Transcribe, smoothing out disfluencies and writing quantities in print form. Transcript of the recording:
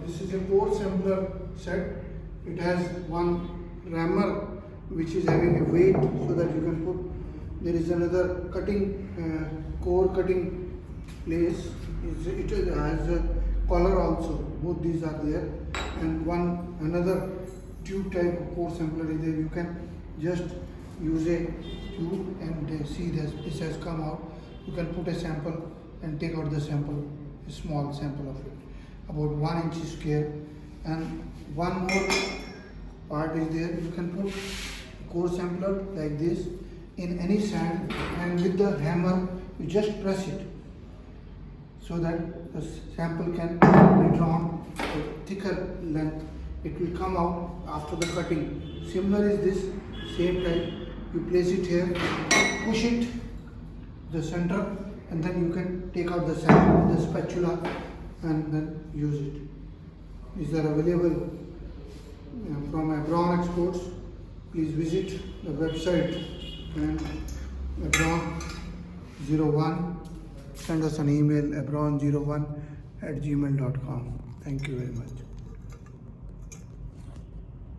this is a core sampler set. It has one rammer which is having a weight so that you can put. There is another cutting core cutting place. It has a collar also. Both these are there, and another tube type of core sampler is there. You can just use a tube and see this has come out. You can put a sample and take out the sample, a small sample of it, about 1 inch square. And one more part is there. You can put core sampler like this in any sand, and with the hammer you just press it so that the sample can be drawn a thicker length. It will come out after the cutting. Similar is this, same type. You place it here, push it the center, and then you can take out the sample with the spatula and then use it. These are available from Brown Exports. Please visit the website and Brown01. Send us an email, brown01@gmail.com. Thank you very much.